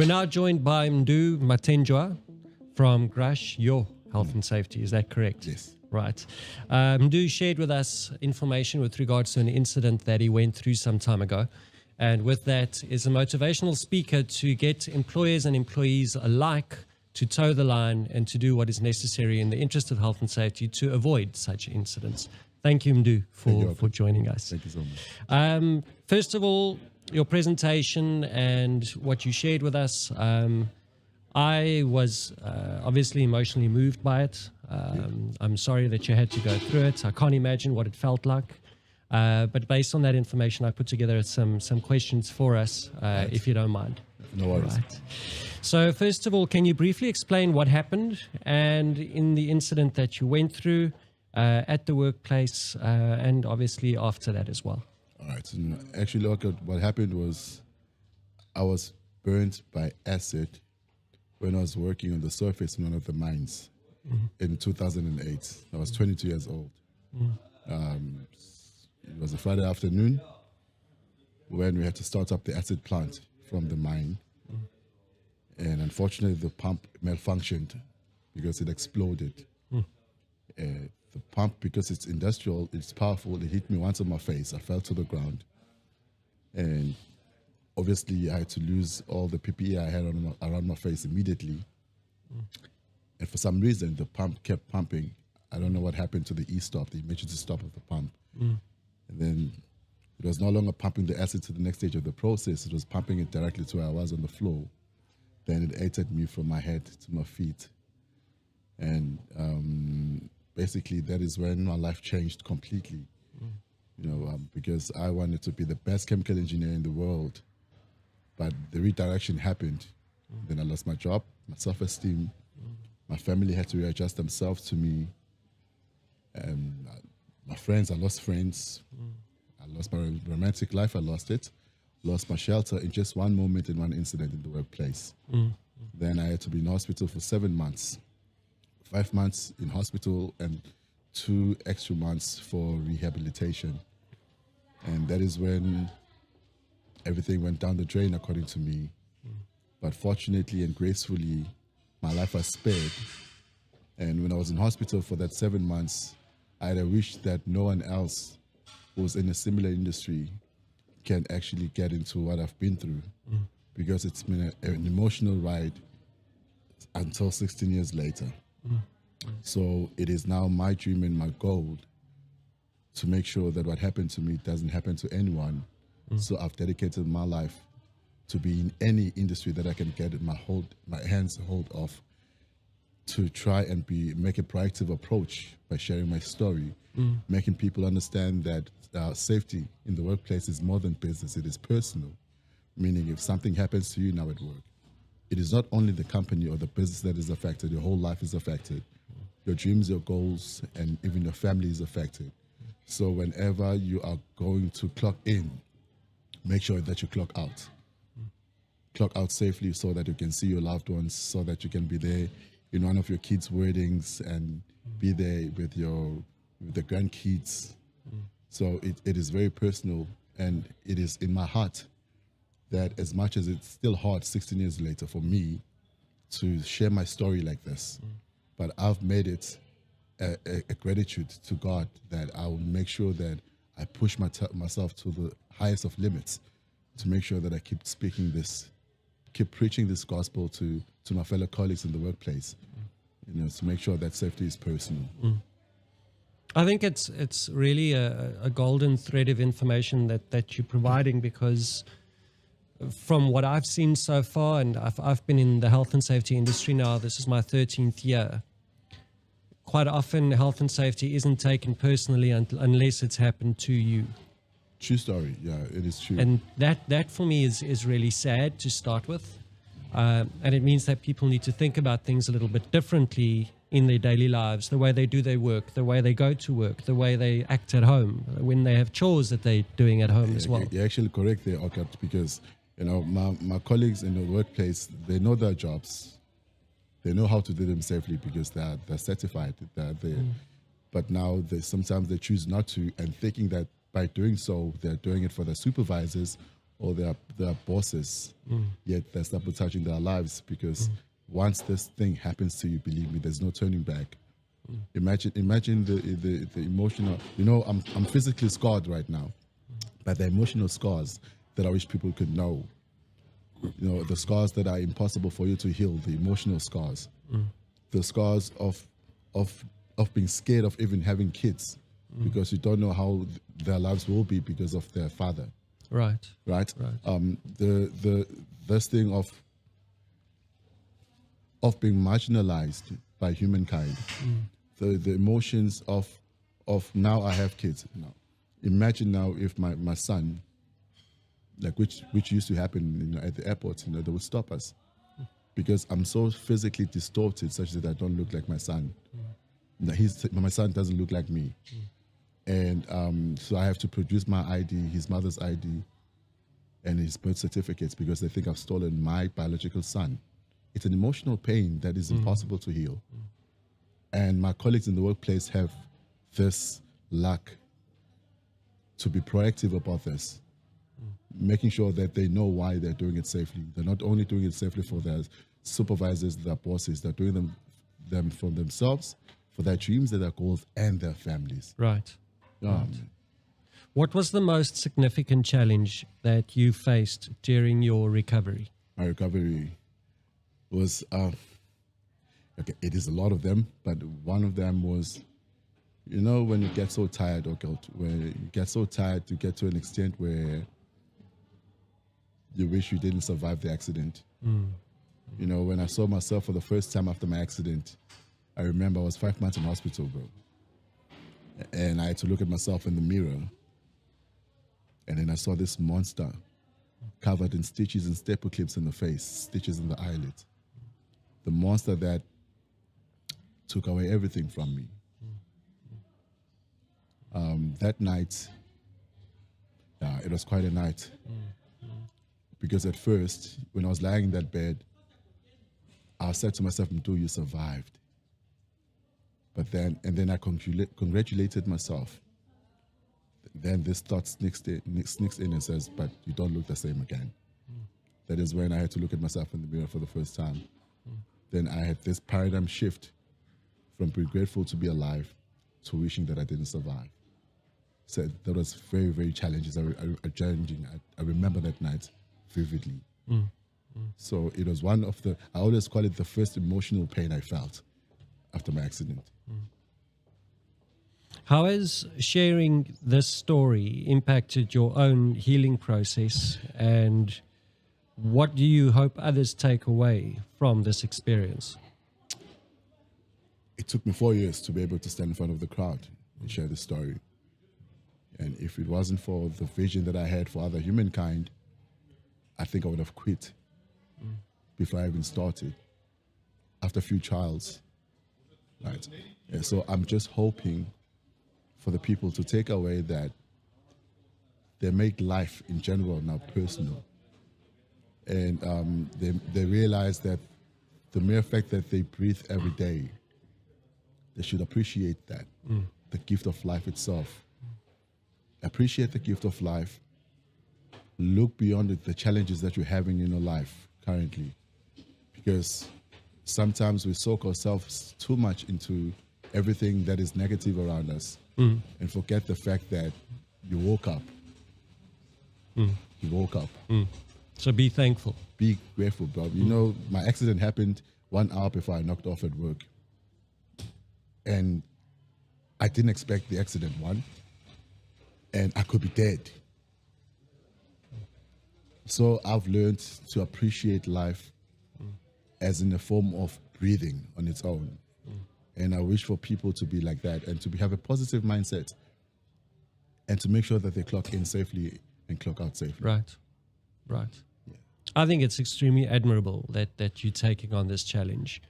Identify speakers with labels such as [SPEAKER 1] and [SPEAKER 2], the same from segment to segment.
[SPEAKER 1] We're now joined by Mathenjwa from Grash, your health and safety. Is that correct?
[SPEAKER 2] Yes.
[SPEAKER 1] Right. Mdu shared with us information with regards to an incident that he went through some time ago. And with that is a motivational speaker to get employers and employees alike to toe the line and to do what is necessary in the interest of health and safety to avoid such incidents. Thank you, Mdu, for joining us.
[SPEAKER 2] Thank you so much.
[SPEAKER 1] First of all, your presentation and what you shared with us, I was obviously emotionally moved by it. I'm sorry that you had to go through it. I can't imagine what it felt like. But based on that information, I put together some questions for us, if you don't mind.
[SPEAKER 2] No worries.
[SPEAKER 1] Right. So first of all, can you briefly explain what happened and in the incident that you went through at the workplace and obviously after that as well?
[SPEAKER 2] All right. So actually, what happened was I was burnt by acid when I was working on the surface in one of the mines in 2008. I was 22 years old. It was a Friday afternoon when we had to start up the acid plant from the mine. And unfortunately, the pump malfunctioned because it exploded. The pump, because it's industrial, it's powerful. It hit me once on my face. I fell to the ground. And obviously, I had to lose all the PPE I had around my face immediately. And for some reason, the pump kept pumping. I don't know what happened to the e-stop, the emergency stop of the pump. And then it was no longer pumping the acid to the next stage of the process. It was pumping it directly to where I was on the floor. Then it ate at me from my head to my feet. And basically, that is when my life changed completely. Because I wanted to be the best chemical engineer in the world. But the redirection happened. Then I lost my job, my self-esteem. My family had to readjust themselves to me. And my friends, I lost friends. I lost my romantic life, I lost it. Lost my shelter in just one moment in one incident in the workplace. Then I had to be in hospital for 7 months. 5 months in hospital and 2 extra months for rehabilitation. And that is when everything went down the drain, according to me. But fortunately and gracefully, my life was spared. And when I was in hospital for that 7 months, I had a wish that no one else who was in a similar industry can actually get into what I've been through. Because it's been an emotional ride until 16 years later. So it is now my dream and my goal to make sure that what happened to me doesn't happen to anyone. So I've dedicated my life to be in any industry that I can get my hands hold of, to try and make a proactive approach by sharing my story, making people understand that safety in the workplace is more than business, it is personal. Meaning if something happens to you now at work, it is not only the company or the business that is affected, your whole life is affected. Your dreams, your goals, and even your family is affected. So whenever you are going to clock in, make sure that you clock out. Clock out safely so that you can see your loved ones, so that you can be there in one of your kids' weddings and be there with the grandkids. So it is very personal, and it is in my heart that as much as it's still hard 16 years later for me to share my story like this, but I've made it a gratitude to God that I will make sure that I push myself to the highest of limits to make sure that I keep speaking this, keep preaching this gospel to my fellow colleagues in the workplace, to make sure that safety is personal.
[SPEAKER 1] I think it's really a golden thread of information that you're providing, because from what I've seen so far, and I've been in the health and safety industry now, this is my 13th year. Quite often health and safety isn't taken personally unless it's happened to you.
[SPEAKER 2] True story, yeah, it is true.
[SPEAKER 1] And that for me is really sad to start with. And it means that people need to think about things a little bit differently in their daily lives, the way they do their work, the way they go to work, the way they act at home, when they have chores that they're doing at home as well.
[SPEAKER 2] You're actually correct there, Okat, because my colleagues in the workplace, they know their jobs. They know how to do them safely because they're certified. They're there. But now sometimes they choose not to, and thinking that by doing so, they're doing it for their supervisors or their bosses, yet they're sabotaging their lives because once this thing happens to you, believe me, there's no turning back. Imagine the emotional. You know, I'm physically scarred right now, but the emotional scars that I wish people could know. You know, the scars that are impossible for you to heal, the emotional scars, the scars of being scared of even having kids because you don't know how their lives will be because of their father.
[SPEAKER 1] Right.
[SPEAKER 2] Right.
[SPEAKER 1] Right.
[SPEAKER 2] This thing of being marginalized by humankind, the emotions of now I have kids. Now, imagine now if my son, like which used to happen, you know, at the airport, you know, they would stop us because I'm so physically distorted such that I don't look like my son. Now, my son doesn't look like me, and so I have to produce my ID, his mother's ID, and his birth certificates because they think I've stolen my biological son. It's an emotional pain that is impossible to heal. And my colleagues in the workplace have this luck to be proactive about this, making sure that they know why they're doing it safely. They're not only doing it safely for their supervisors, their bosses, they're doing them for themselves, for their dreams, their goals, and their families.
[SPEAKER 1] Right.
[SPEAKER 2] Right.
[SPEAKER 1] What was the most significant challenge that you faced during your recovery?
[SPEAKER 2] My recovery was, okay, it is a lot of them, but one of them was, you know, when you get so tired, or when you get so tired to get to an extent where you wish you didn't survive the accident. You know, when I saw myself for the first time after my accident, I remember I was 5 months in hospital, bro. And I had to look at myself in the mirror. And then I saw this monster covered in stitches and staple clips in the face, stitches in the eyelid. The monster that took away everything from me. That night, it was quite a night. Because at first, when I was lying in that bed, I said to myself, Mdu, you survived. But then I congratulated myself. Then this thought sneaks in and says, but you don't look the same again. That is when I had to look at myself in the mirror for the first time. Then I had this paradigm shift from being grateful to be alive to wishing that I didn't survive. So that was very, very challenging. I remember that night vividly. So it was one of I always call it the first emotional pain I felt after my accident.
[SPEAKER 1] How has sharing this story impacted your own healing process, and what do you hope others take away from this experience?
[SPEAKER 2] It took me 4 years to be able to stand in front of the crowd and share this story. And if it wasn't for the vision that I had for other humankind, I think I would have quit before I even started, after a few trials. Right? And so I'm just hoping for the people to take away that they make life in general now personal. And they realize that the mere fact that they breathe every day, they should appreciate that, the gift of life itself. Appreciate the gift of life. Look beyond the challenges that you're having in your life currently. Because sometimes we soak ourselves too much into everything that is negative around us and forget the fact that you woke up. You woke up.
[SPEAKER 1] So be thankful.
[SPEAKER 2] Be grateful, bro. You know, my accident happened 1 hour before I knocked off at work. And I didn't expect the accident, one. And I could be dead. So I've learned to appreciate life as in a form of breathing on its own. And I wish for people to be like that and to have a positive mindset and to make sure that they clock in safely and clock out safely.
[SPEAKER 1] Right. Yeah. I think it's extremely admirable that you're taking on this challenge.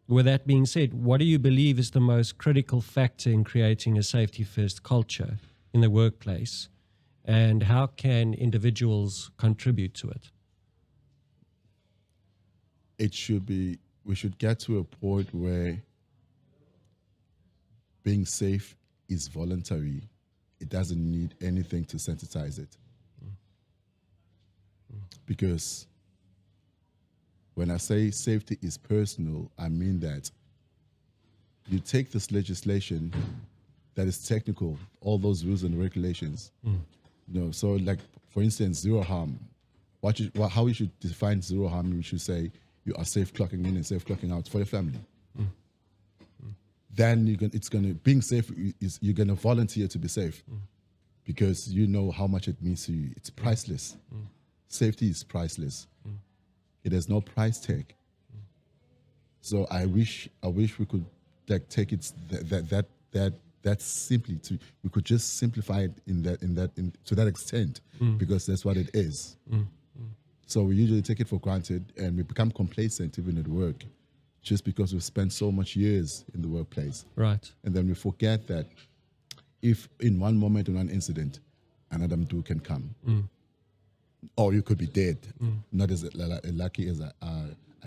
[SPEAKER 1] With that being said, what do you believe is the most critical factor in creating a safety-first culture in the workplace, and how can individuals contribute to it?
[SPEAKER 2] We should get to a point where being safe is voluntary. It doesn't need anything to sensitize it. Because when I say safety is personal, I mean that you take this legislation that is technical, all those rules and regulations. So like, for instance, zero harm. How we should define zero harm, we should say you are safe clocking in and safe clocking out for your family. Then being safe is you're gonna volunteer to be safe because you know how much it means to you. It's priceless. Safety is priceless. It has no price tag. So I wish we could like take it that simply we could just simplify it to that extent because that's what it is. So we usually take it for granted and we become complacent even at work just because we've spent so much years in the workplace.
[SPEAKER 1] Right.
[SPEAKER 2] And then we forget that if in one moment, in one incident, another Mdu can come. Or you could be dead, not as lucky as I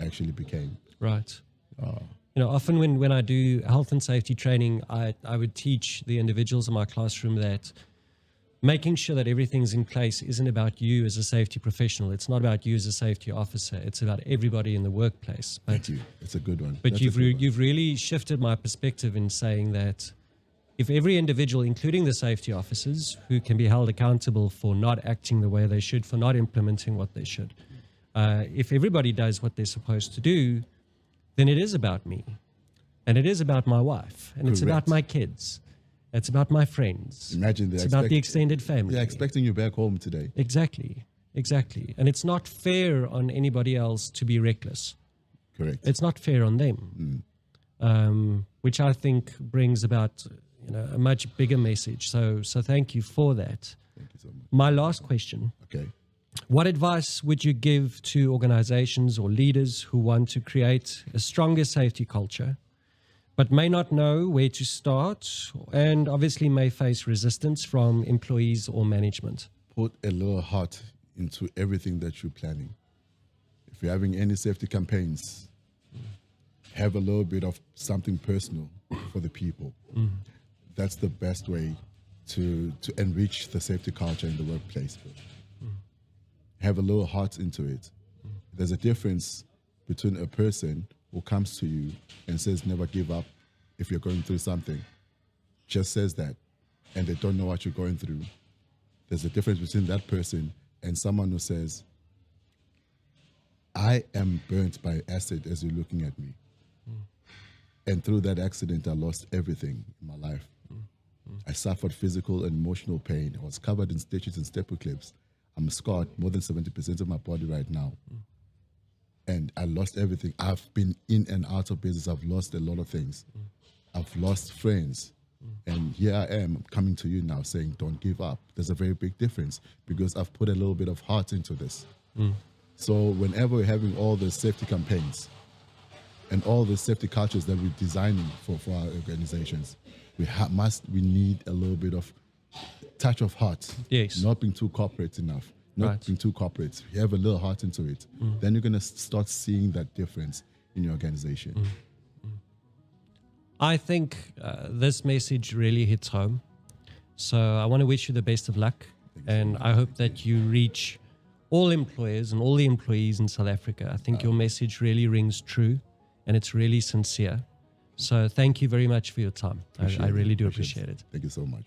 [SPEAKER 2] actually became.
[SPEAKER 1] Right. Often when I do health and safety training, I would teach the individuals in my classroom that making sure that everything's in place isn't about you as a safety professional. It's not about you as a safety officer. It's about everybody in the workplace.
[SPEAKER 2] Thank you. It's a good one.
[SPEAKER 1] But you've really shifted my perspective in saying that if every individual, including the safety officers, who can be held accountable for not acting the way they should, for not implementing what they should, if everybody does what they're supposed to do, then it is about me. And it is about my wife. And it's about my kids. It's about my friends.
[SPEAKER 2] Imagine
[SPEAKER 1] it's about the extended family.
[SPEAKER 2] They're expecting you back home today.
[SPEAKER 1] Exactly. And it's not fair on anybody else to be reckless.
[SPEAKER 2] Correct.
[SPEAKER 1] It's not fair on them. Which I think brings about a much bigger message. So thank you for that.
[SPEAKER 2] Thank you so much.
[SPEAKER 1] My last question.
[SPEAKER 2] Okay.
[SPEAKER 1] What advice would you give to organizations or leaders who want to create a stronger safety culture, but may not know where to start and obviously may face resistance from employees or management?
[SPEAKER 2] Put a little heart into everything that you're planning. If you're having any safety campaigns, have a little bit of something personal for the people. That's the best way to enrich the safety culture in the workplace. Have a little heart into it. There's a difference between a person who comes to you and says never give up if you're going through something, just says that, and they don't know what you're going through. There's a difference between that person and someone who says, I am burnt by acid as you're looking at me. And through that accident, I lost everything in my life. I suffered physical and emotional pain. I was covered in stitches and staple clips. I'm scarred more than 70% of my body right now. And I lost everything. I've been in and out of business. I've lost a lot of things. I've lost friends. And here I am coming to you now saying, don't give up. There's a very big difference because I've put a little bit of heart into this. So whenever we're having all the safety campaigns and all the safety cultures that we're designing for our organizations, we need a little bit of touch of heart.
[SPEAKER 1] Yes.
[SPEAKER 2] Not being too corporate enough. Not being too corporate. You have a little heart into it. Then you're going to start seeing that difference in your organization.
[SPEAKER 1] I think this message really hits home. So I want to wish you the best of luck. And I hope that you reach all employers and all the employees in South Africa. I think your message really rings true and it's really sincere. So thank you very much for your time. I really do appreciate it.
[SPEAKER 2] Thank you so much.